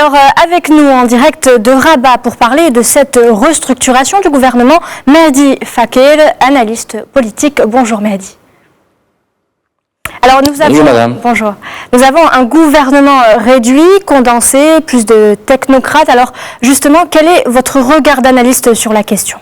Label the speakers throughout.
Speaker 1: Alors, avec nous en direct de Rabat pour parler de cette restructuration du gouvernement, Mehdi Fakir, analyste politique. Bonjour Mehdi. Alors bonjour. Nous avons un gouvernement réduit, condensé, plus de technocrates. Alors justement, quel est votre regard d'analyste sur la question ?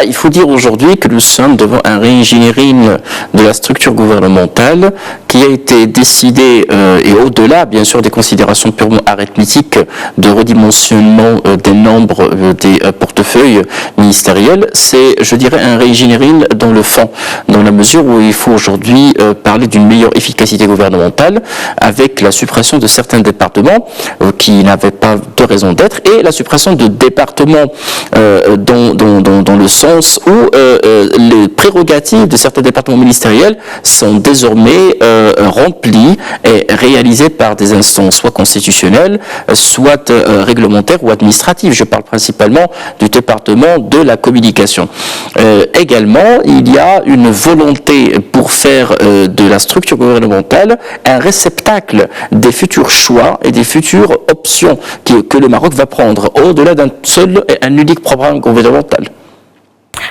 Speaker 2: Il faut dire aujourd'hui que nous sommes devant un réingéniering de la structure gouvernementale qui a été décidé, et au-delà bien sûr des considérations purement arithmétiques de redimensionnement des nombres des portefeuilles ministériels, c'est, je dirais, un réingéniering dans le fond, dans la mesure où il faut aujourd'hui parler d'une meilleure efficacité gouvernementale avec la suppression de certains départements qui n'avaient pas de raison d'être et la suppression de départements dans le sens où les prérogatives de certains départements ministériels sont désormais remplies et réalisées par des instances soit constitutionnelles, soit réglementaires ou administratives. Je parle principalement du département de la communication. Également, il y a une volonté pour faire de la structure gouvernementale un réceptacle des futurs choix et des futures options que le Maroc va prendre au-delà d'un seul et un unique programme gouvernemental.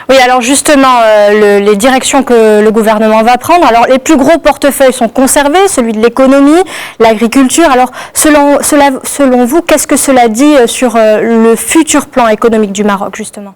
Speaker 1: Oui, alors justement, les directions que le gouvernement va prendre, alors les plus gros portefeuilles sont conservés, celui de l'économie, l'agriculture. Alors, selon vous, qu'est-ce que cela dit sur le futur plan économique du Maroc, justement ?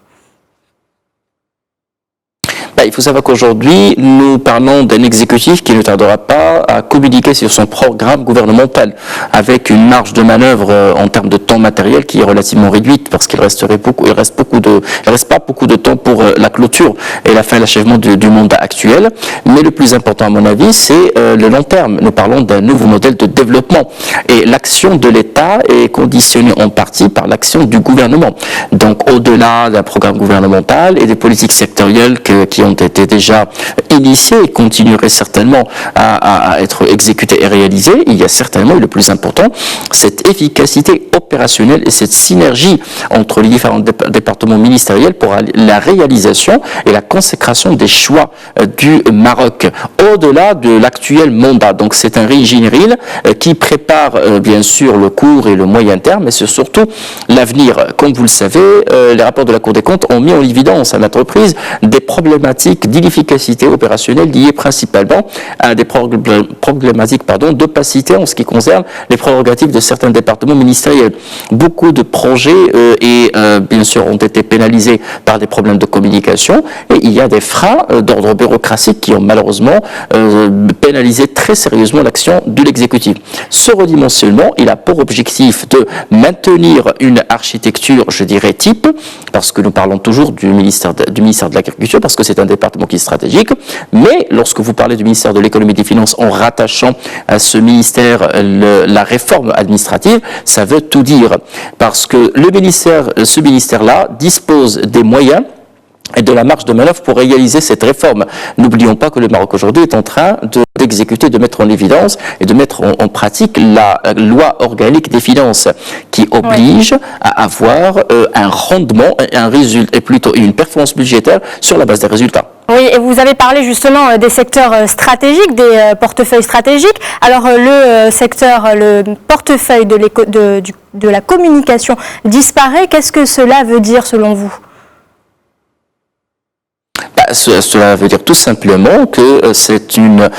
Speaker 2: Il faut savoir qu'aujourd'hui, nous parlons d'un exécutif qui ne tardera pas à communiquer sur son programme gouvernemental, avec une marge de manœuvre en termes de temps matériel qui est relativement réduite, parce qu'il reste pas beaucoup de temps pour la clôture et la fin de l'achèvement du mandat actuel. Mais le plus important, à mon avis, c'est le long terme. Nous parlons d'un nouveau modèle de développement. Et l'action de l'État est conditionnée en partie par l'action du gouvernement. Donc, au-delà d'un programme gouvernemental et des politiques sectorielles qui ont été déjà initiés et continueraient certainement à être exécutés et réalisés, il y a certainement, et le plus important, cette efficacité opérationnelle et cette synergie entre les différents départements ministériels pour la réalisation et la consécration des choix du Maroc, au-delà de l'actuel mandat. Donc c'est un réingéniering qui prépare bien sûr le court et le moyen terme, mais c'est surtout l'avenir. Comme vous le savez, les rapports de la Cour des comptes ont mis en évidence à notre reprise des problématiques d'inefficacité opérationnelle liées principalement à des problématiques d'opacité en ce qui concerne les prérogatives de certains départements ministériels. Beaucoup de projets bien sûr ont été pénalisés par des problèmes de communication et il y a des freins d'ordre bureaucratique qui ont malheureusement pénalisé très sérieusement l'action de l'exécutif. Ce redimensionnement, il a pour objectif de maintenir une architecture, je dirais, type, parce que nous parlons toujours du ministère de l'Agriculture, parce que c'est un département qui est stratégique, mais lorsque vous parlez du ministère de l'Économie et des Finances en rattachant à ce ministère la réforme administrative, ça veut tout dire, parce que ce ministère-là dispose des moyens et de la marge de manœuvre pour réaliser cette réforme. N'oublions pas que le Maroc aujourd'hui est en train d'exécuter, de mettre en évidence et de mettre en pratique la loi organique des finances qui oblige à avoir un rendement et un résultat, et plutôt une performance budgétaire sur la base des résultats.
Speaker 1: Oui, et vous avez parlé justement des secteurs stratégiques, des portefeuilles stratégiques. Alors le portefeuille de la communication disparaît. Qu'est-ce que cela veut dire selon vous ?
Speaker 2: Cela veut dire tout simplement que c'est une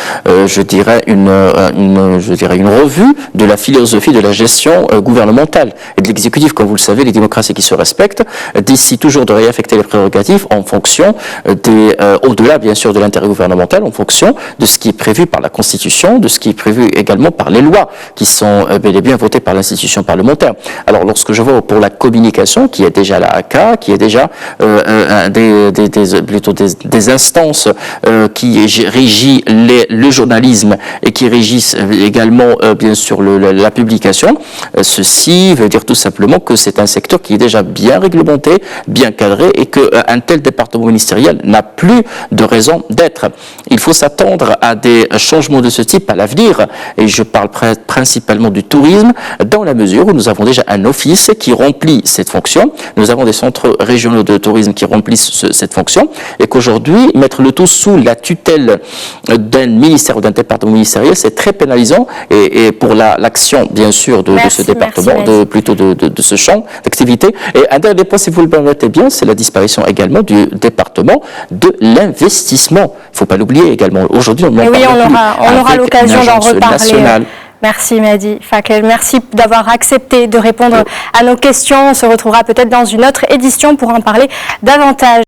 Speaker 2: revue de la philosophie de la gestion gouvernementale et de l'exécutif. Comme vous le savez, les démocraties qui se respectent décident toujours de réaffecter les prérogatives en fonction au-delà bien sûr de l'intérêt gouvernemental, en fonction de ce qui est prévu par la Constitution, de ce qui est prévu également par les lois qui sont bel et bien votées par l'institution parlementaire. Alors lorsque je vois pour la communication, qui est déjà la AK, qui est déjà des instances qui régissent le journalisme et qui régissent également bien sûr la publication. Ceci veut dire tout simplement que c'est un secteur qui est déjà bien réglementé, bien cadré et qu'un tel département ministériel n'a plus de raison d'être. Il faut s'attendre à des changements de ce type à l'avenir et je parle principalement du tourisme dans la mesure où nous avons déjà un office qui remplit cette fonction. Nous avons des centres régionaux de tourisme qui remplissent cette fonction et qu'aujourd'hui aujourd'hui, mettre le tout sous la tutelle d'un ministère ou d'un département ministériel, c'est très pénalisant et pour l'action, bien sûr, de ce département, de ce champ d'activité. Et un dernier point, si vous le permettez bien, c'est la disparition également du département de l'investissement. Il ne faut pas l'oublier également. Aujourd'hui, on
Speaker 1: aura l'occasion d'en reparler. Merci Mehdi Fakel, merci d'avoir accepté de répondre à nos questions. On se retrouvera peut-être dans une autre édition pour en parler davantage.